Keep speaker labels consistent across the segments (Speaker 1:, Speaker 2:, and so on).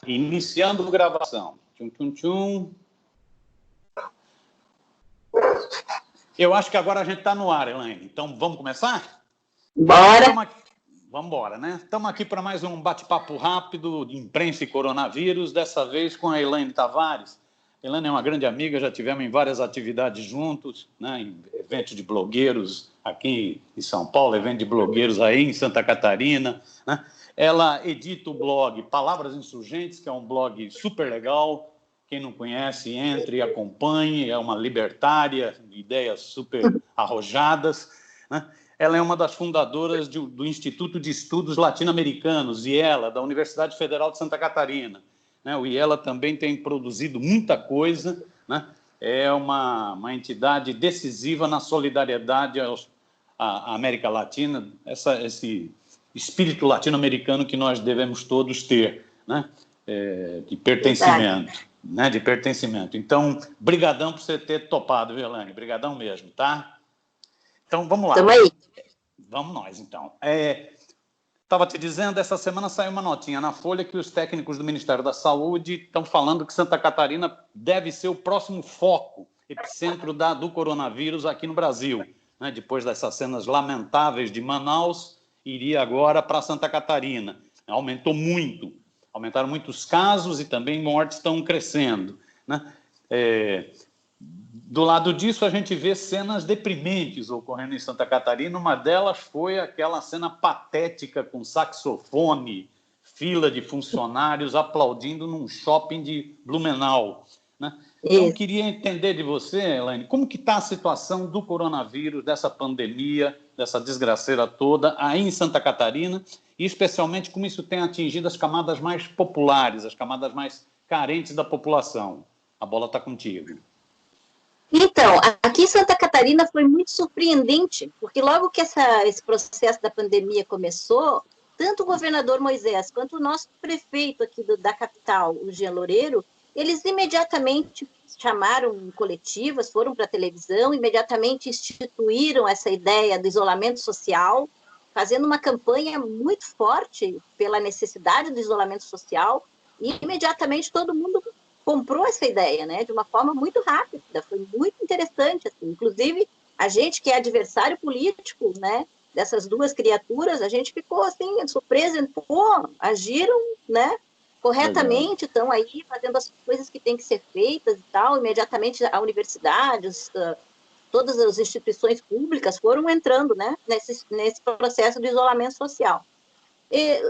Speaker 1: Iniciando gravação. Tchum, tchum, tchum. Eu acho que agora a gente está no ar, Elaine. Então, vamos começar?
Speaker 2: Bora!
Speaker 1: Vamos embora, né? Estamos aqui para mais um bate-papo rápido de imprensa e coronavírus, dessa vez com a Elaine Tavares. A Elaine é uma grande amiga, já tivemos em várias atividades juntos, né? Em eventos de blogueiros aqui em São Paulo, evento de blogueiros aí em Santa Catarina, né? Ela edita o blog Palavras Insurgentes, que é um blog super legal. Quem não conhece, entre e acompanhe. É uma libertária, ideias super arrojadas, né? Ela é uma das fundadoras do Instituto de Estudos Latino-Americanos, IELA, da Universidade Federal de Santa Catarina, né? O IELA também tem produzido muita coisa, né? É uma entidade decisiva na solidariedade à América Latina, esse espírito latino-americano que nós devemos todos ter, né? De pertencimento, né? De pertencimento. Então, brigadão por você ter topado, viu, Elaine? Brigadão mesmo, tá? Então, vamos lá.
Speaker 2: Tamo aí.
Speaker 1: Vamos nós, então. Estava te dizendo, essa semana saiu uma notinha na Folha que os técnicos do Ministério da Saúde estão falando que Santa Catarina deve ser o próximo foco, epicentro do coronavírus aqui no Brasil, né? Depois dessas cenas lamentáveis de Manaus, iria agora para Santa Catarina. Aumentaram muito os casos e também mortes estão crescendo, né? Do lado disso, a gente vê cenas deprimentes ocorrendo em Santa Catarina. Uma delas foi aquela cena patética com saxofone, fila de funcionários aplaudindo num shopping de Blumenau, né? Então, eu queria entender de você, Elaine, como que está a situação do coronavírus, dessa pandemia, dessa desgraceira toda, aí em Santa Catarina, e especialmente como isso tem atingido as camadas mais populares, as camadas mais carentes da população. A bola está contigo.
Speaker 2: Então, aqui em Santa Catarina foi muito surpreendente, porque logo que esse processo da pandemia começou, tanto o governador Moisés quanto o nosso prefeito aqui da capital, o Jean Loureiro, eles imediatamente chamaram coletivas, foram para a televisão, imediatamente instituíram essa ideia do isolamento social, fazendo uma campanha muito forte pela necessidade do isolamento social, e imediatamente todo mundo comprou essa ideia, né, de uma forma muito rápida, foi muito interessante, assim. Inclusive, a gente que é adversário político, né, dessas duas criaturas, a gente ficou, assim, surpresa, pô, agiram, né, corretamente, estão aí fazendo as coisas que têm que ser feitas e tal, imediatamente a universidade, todas as instituições públicas foram entrando, né, nesse processo de isolamento social.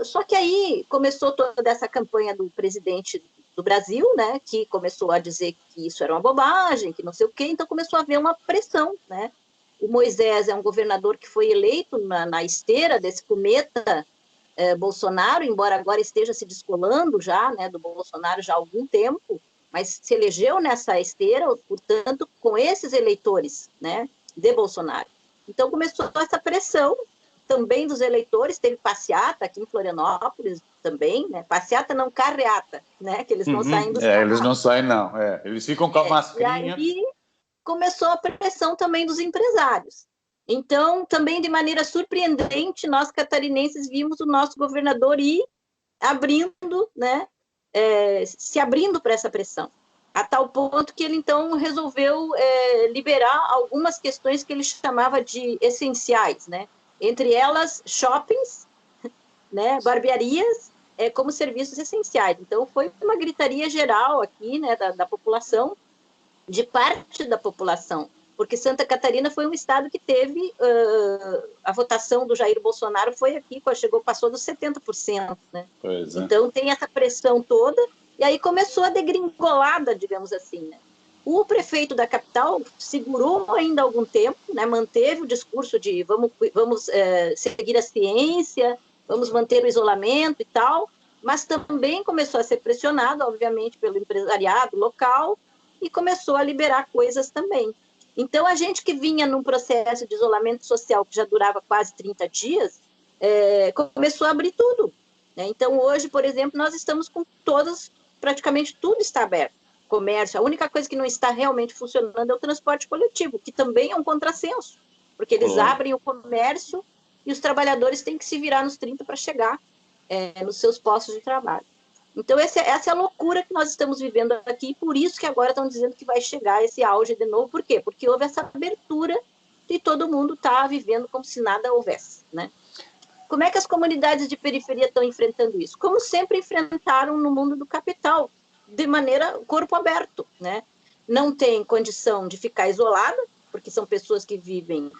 Speaker 2: Só que aí começou toda essa campanha do presidente do Brasil, né, que começou a dizer que isso era uma bobagem, que não sei o quê, então começou a haver uma pressão, né. O Moisés é um governador que foi eleito na esteira desse cometa Bolsonaro, embora agora esteja se descolando já, né, do Bolsonaro já há algum tempo, mas se elegeu nessa esteira, portanto, com esses eleitores, né, de Bolsonaro. Então começou essa pressão também dos eleitores, teve passeata aqui em Florianópolis também, né? Passeata não, carreata, né? Que eles não saem dos carros.
Speaker 1: Eles não saem, não. Eles ficam com a mascarinha.
Speaker 2: E aí começou a pressão também dos empresários. Então, também de maneira surpreendente, nós catarinenses vimos o nosso governador ir abrindo, né? Se abrindo para essa pressão, a tal ponto que ele, então, resolveu liberar algumas questões que ele chamava de essenciais, né? Entre elas, shoppings, né, barbearias, como serviços essenciais. Então, foi uma gritaria geral aqui, né, da população, de parte da população, porque Santa Catarina foi um estado que teve a votação do Jair Bolsonaro foi aqui, passou dos 70%, né? Pois é. Então, tem essa pressão toda, e aí começou a degringolada, digamos assim, né? O prefeito da capital segurou ainda algum tempo, né, manteve o discurso de vamos seguir a ciência, vamos manter o isolamento e tal, mas também começou a ser pressionado, obviamente, pelo empresariado local e começou a liberar coisas também. Então, a gente que vinha num processo de isolamento social que já durava quase 30 dias, começou a abrir tudo, né? Então, hoje, por exemplo, nós estamos com praticamente tudo está aberto. Comércio, a única coisa que não está realmente funcionando é o transporte coletivo, que também é um contrassenso, porque eles abrem o comércio e os trabalhadores têm que se virar nos 30 para chegar nos seus postos de trabalho. Então, essa é a loucura que nós estamos vivendo aqui, por isso que agora estão dizendo que vai chegar esse auge de novo. Por quê? Porque houve essa abertura e todo mundo está vivendo como se nada houvesse, né? Como é que as comunidades de periferia estão enfrentando isso? Como sempre enfrentaram no mundo do capital, de maneira corpo aberto, né? Não tem condição de ficar isolada, porque são pessoas que vivem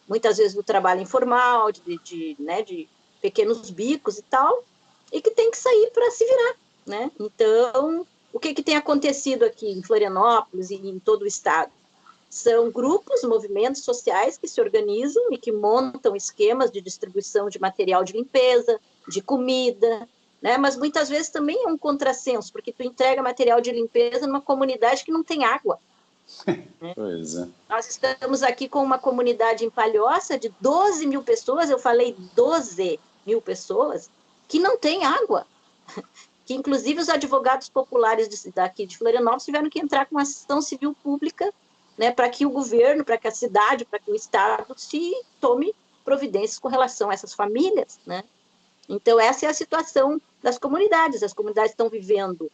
Speaker 2: muitas vezes do trabalho informal, de pequenos bicos e tal, e que tem que sair para se virar, né? Então, o que tem acontecido aqui em Florianópolis e em todo o estado? São grupos, movimentos sociais que se organizam e que montam esquemas de distribuição de material de limpeza, de comida, né? Mas muitas vezes também é um contrassenso, porque tu entrega material de limpeza numa comunidade que não tem água. Né?
Speaker 1: Pois é.
Speaker 2: Nós estamos aqui com uma comunidade em Palhoça de 12 mil pessoas, eu falei 12 mil pessoas, que não tem água. Que inclusive os advogados populares daqui de Florianópolis tiveram que entrar com ação civil pública, né, para que o governo, para que a cidade, para que o Estado se tome providências com relação a essas famílias, né? Então, essa é a situação das comunidades. As comunidades estão vivendo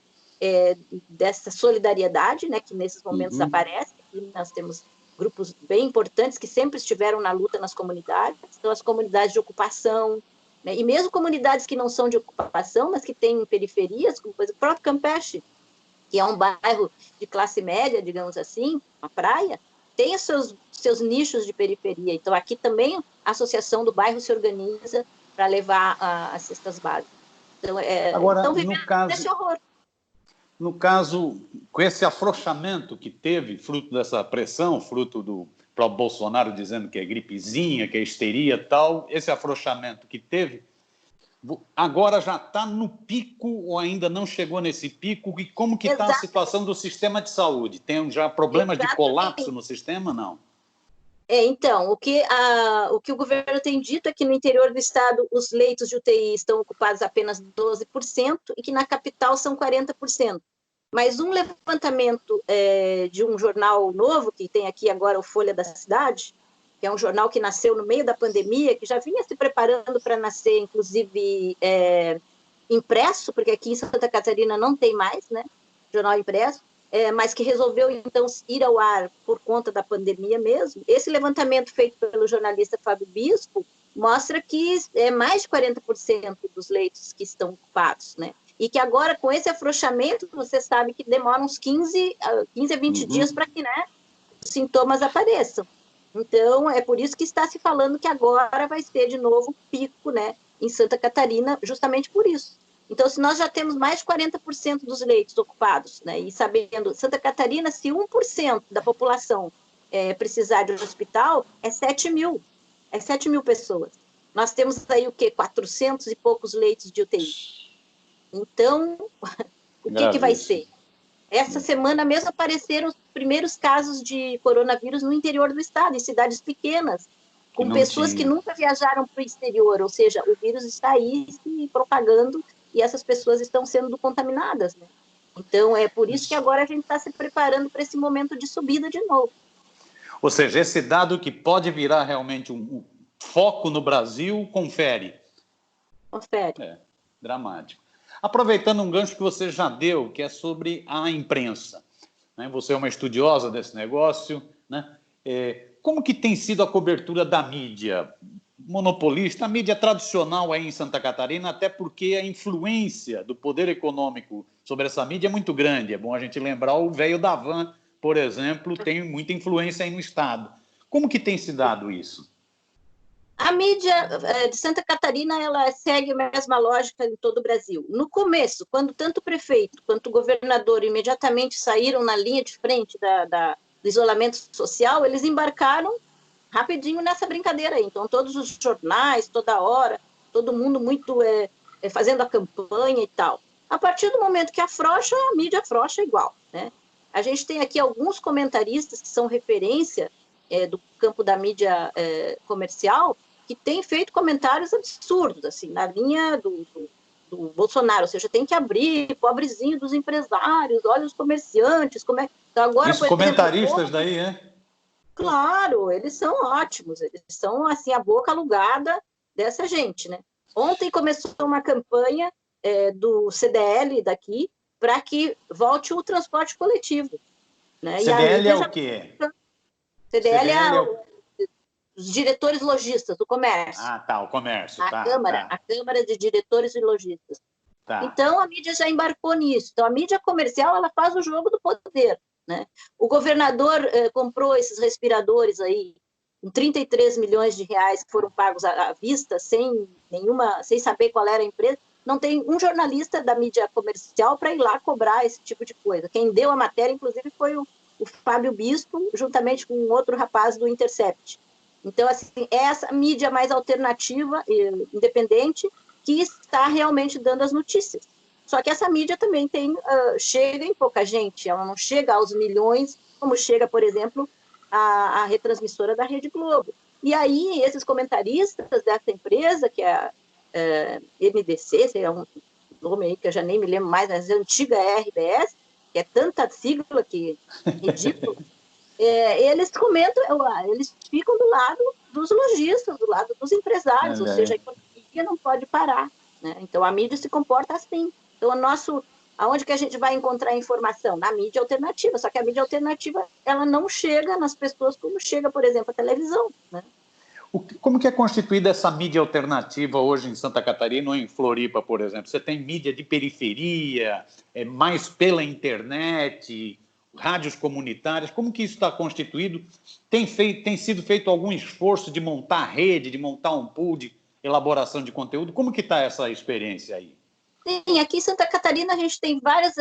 Speaker 2: dessa solidariedade, né, que nesses momentos aparece. Aqui nós temos grupos bem importantes que sempre estiveram na luta nas comunidades. Então, as comunidades de ocupação, né, e mesmo comunidades que não são de ocupação, mas que têm periferias, como por exemplo, o próprio Campeche, que é um bairro de classe média, digamos assim, uma praia, tem os seus nichos de periferia. Então, aqui também a Associação do Bairro se organiza para levar as cestas básicas. Então,
Speaker 1: Agora,
Speaker 2: estão vivendo esse horror.
Speaker 1: No caso, com esse afrouxamento que teve, fruto dessa pressão, fruto do próprio Bolsonaro dizendo que é gripezinha, que é histeria e tal, esse afrouxamento que teve, agora já está no pico ou ainda não chegou nesse pico? E como que está a situação do sistema de saúde? Tem já problemas de colapso no sistema? Não.
Speaker 2: Então, o que o governo tem dito é que no interior do estado os leitos de UTI estão ocupados apenas 12% e que na capital são 40%. Mas um levantamento de um jornal novo, que tem aqui agora o Folha da Cidade, que é um jornal que nasceu no meio da pandemia, que já vinha se preparando para nascer, inclusive, impresso, porque aqui em Santa Catarina não tem mais, né, jornal impresso, mas que resolveu, então, ir ao ar por conta da pandemia mesmo. Esse levantamento feito pelo jornalista Fábio Bispo mostra que mais de 40% dos leitos que estão ocupados, né? E que agora, com esse afrouxamento, você sabe que demora uns 15 a 20 dias para que, né, os sintomas apareçam. Então, é por isso que está se falando que agora vai ser de novo pico, né, em Santa Catarina, justamente por isso. Então, se nós já temos mais de 40% dos leitos ocupados, né, e sabendo, Santa Catarina, se 1% da população precisar de um hospital, é 7 mil. É 7 mil pessoas. Nós temos aí o quê? 400 e poucos leitos de UTI. Então, o que vai ser? Essa semana mesmo apareceram os primeiros casos de coronavírus no interior do estado, em cidades pequenas, com pessoas que nunca viajaram para o exterior, ou seja, o vírus está aí se propagando e essas pessoas estão sendo contaminadas, né? Então, é por isso que agora a gente está se preparando para esse momento de subida de novo.
Speaker 1: Ou seja, esse dado que pode virar realmente um foco no Brasil, confere.
Speaker 2: Confere.
Speaker 1: Dramático. Aproveitando um gancho que você já deu, que é sobre a imprensa, né? Você é uma estudiosa desse negócio, né? Como que tem sido a cobertura da mídia monopolista, a mídia tradicional aí em Santa Catarina, até porque a influência do poder econômico sobre essa mídia é muito grande. É bom a gente lembrar o velho da van, por exemplo, tem muita influência aí no estado. Como que tem se dado isso?
Speaker 2: A mídia de Santa Catarina, ela segue a mesma lógica em todo o Brasil. No começo, quando tanto o prefeito quanto o governador imediatamente saíram na linha de frente do isolamento social, eles embarcaram rapidinho nessa brincadeira aí. Então, todos os jornais, toda hora, todo mundo muito fazendo a campanha e tal. A partir do momento que afrouxa, a mídia afrouxa igual, né? A gente tem aqui alguns comentaristas que são referência do campo da mídia comercial, que tem feito comentários absurdos, assim, na linha do Bolsonaro, ou seja, tem que abrir, pobrezinho dos empresários, olha os comerciantes, como é... Então, agora,
Speaker 1: Os comentaristas daí,
Speaker 2: Claro, eles são ótimos, eles são, assim, a boca alugada dessa gente, né? Ontem começou uma campanha do CDL daqui para que volte o transporte coletivo. Né?
Speaker 1: CDL é o quê?
Speaker 2: CDL os diretores lojistas do comércio.
Speaker 1: Ah, tá, o comércio.
Speaker 2: A Câmara de Diretores e Lojistas. Tá. Então, a mídia já embarcou nisso. Então, a mídia comercial, ela faz o jogo do poder. Né? O governador comprou esses respiradores aí, com 33 milhões de reais que foram pagos à vista, sem saber qual era a empresa. Não tem um jornalista da mídia comercial para ir lá cobrar esse tipo de coisa. Quem deu a matéria, inclusive, foi o Fábio Bispo, juntamente com um outro rapaz do Intercept. Então, assim, é essa mídia mais alternativa e independente que está realmente dando as notícias. Só que essa mídia também chega em pouca gente, ela não chega aos milhões, como chega, por exemplo, a retransmissora da Rede Globo. E aí, esses comentaristas dessa empresa, que é a MDC, é um nome aí que eu já nem me lembro mais, mas é a antiga RBS, que é tanta sigla que é ridículo, eles comentam, eles ficam do lado dos lojistas, do lado dos empresários, ou seja, a economia não pode parar. Né? Então, a mídia se comporta assim. Então, aonde que a gente vai encontrar informação? Na mídia alternativa, só que a mídia alternativa, ela não chega nas pessoas como chega, por exemplo, a televisão. Né?
Speaker 1: Como que é constituída essa mídia alternativa hoje em Santa Catarina ou em Floripa, por exemplo? Você tem mídia de periferia, mais pela internet, rádios comunitárias, como que isso está constituído? Tem sido feito algum esforço de montar rede, de montar um pool de elaboração de conteúdo? Como que está essa experiência aí?
Speaker 2: Sim, aqui em Santa Catarina a gente tem vários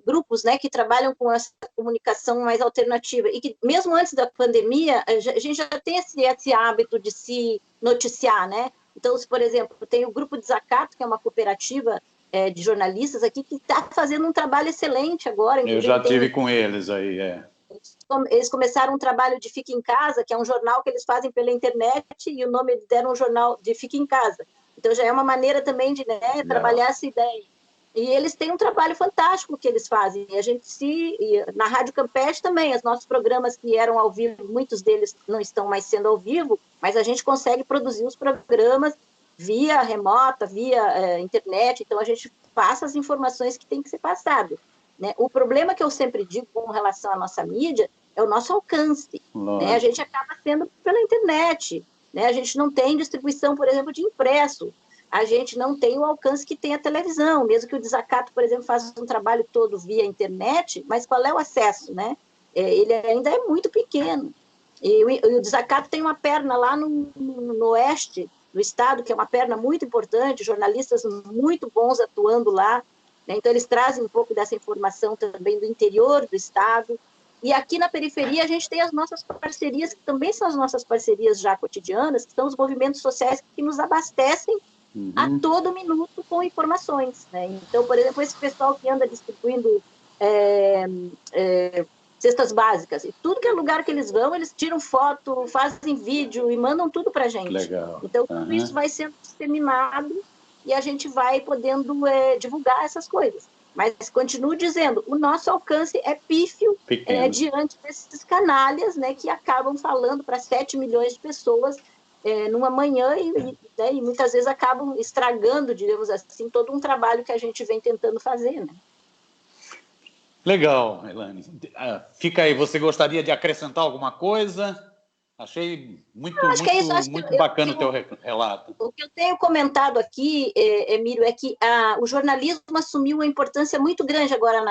Speaker 2: grupos, né, que trabalham com essa comunicação mais alternativa e que mesmo antes da pandemia a gente já tem esse hábito de se noticiar, né? Então, se, por exemplo, tem o Grupo Desacato, que é uma cooperativa de jornalistas aqui que está fazendo um trabalho excelente agora.
Speaker 1: Eu já tive com eles aí,
Speaker 2: Eles começaram um trabalho de Fica em Casa, que é um jornal que eles fazem pela internet, e o nome eles deram um jornal de Fica em Casa. Então, já é uma maneira também de trabalhar essa ideia. E eles têm um trabalho fantástico que eles fazem. E na Rádio Campeche também, os nossos programas que eram ao vivo, muitos deles não estão mais sendo ao vivo, mas a gente consegue produzir os programas via remota, via internet. Então, a gente passa as informações que tem que ser passado. Né? O problema que eu sempre digo com relação à nossa mídia é o nosso alcance. Né? A gente acaba sendo pela internet. Né? A gente não tem distribuição, por exemplo, de impresso. A gente não tem o alcance que tem a televisão, mesmo que o Desacato, por exemplo, faça um trabalho todo via internet, mas qual é o acesso? Né? Ele ainda é muito pequeno. E o Desacato tem uma perna lá no oeste do estado, que é uma perna muito importante, jornalistas muito bons atuando lá. Né? Então, eles trazem um pouco dessa informação também do interior do estado. E aqui na periferia a gente tem as nossas parcerias, que também são as nossas parcerias já cotidianas, que são os movimentos sociais que nos abastecem a todo minuto com informações. Né? Então, por exemplo, esse pessoal que anda distribuindo cestas básicas, e tudo que é lugar que eles vão, eles tiram foto, fazem vídeo e mandam tudo para a gente.
Speaker 1: Legal.
Speaker 2: Então, tudo isso vai sendo disseminado e a gente vai podendo divulgar essas coisas. Mas continuo dizendo, o nosso alcance é pífio diante desses canalhas, né, que acabam falando para 7 milhões de pessoas numa manhã e muitas vezes acabam estragando, digamos assim, todo um trabalho que a gente vem tentando fazer. Né?
Speaker 1: Legal, Elaine. Fica aí, você gostaria de acrescentar alguma coisa? Achei muito bacana o teu relato.
Speaker 2: O que eu tenho comentado aqui, Emílio, é que o jornalismo assumiu uma importância muito grande agora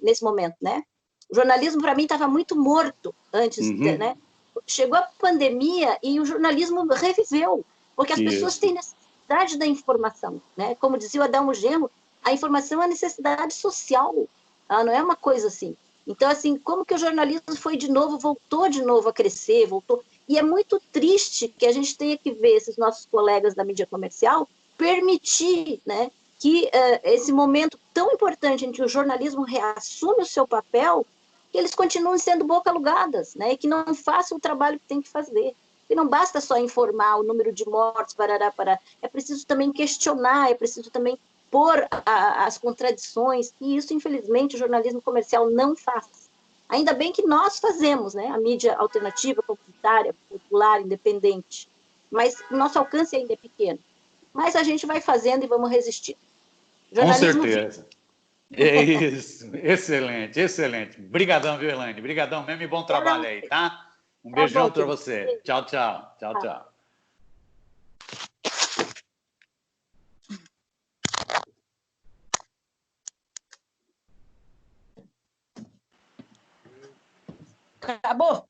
Speaker 2: nesse momento, né? O jornalismo, para mim, estava muito morto antes, né? Chegou a pandemia e o jornalismo reviveu, porque as pessoas têm necessidade da informação, né? Como dizia o Adalmo Genro, a informação é uma necessidade social, ela não é uma coisa assim. Então, assim, como que o jornalismo voltou de novo a crescer, E é muito triste que a gente tenha que ver esses nossos colegas da mídia comercial permitir, né, que esse momento tão importante em que o jornalismo reassume o seu papel, que eles continuem sendo boca alugadas, né, e que não façam o trabalho que tem que fazer. E não basta só informar o número de mortes, é preciso também questionar, é preciso também pôr as contradições, e isso, infelizmente, o jornalismo comercial não faz. Ainda bem que nós fazemos, né? A mídia alternativa, comunitária, popular, independente, mas o nosso alcance ainda é pequeno. Mas a gente vai fazendo e vamos resistir.
Speaker 1: Com
Speaker 2: Jornalismo
Speaker 1: certeza. É isso. Excelente, excelente. Obrigadão, viu, Elaine? Obrigadão mesmo e bom trabalho aí, tá? Um
Speaker 2: Tá
Speaker 1: beijão
Speaker 2: bom,
Speaker 1: para
Speaker 2: querido.
Speaker 1: você. Tchau, tchau. Tchau, tchau.
Speaker 3: Acabou?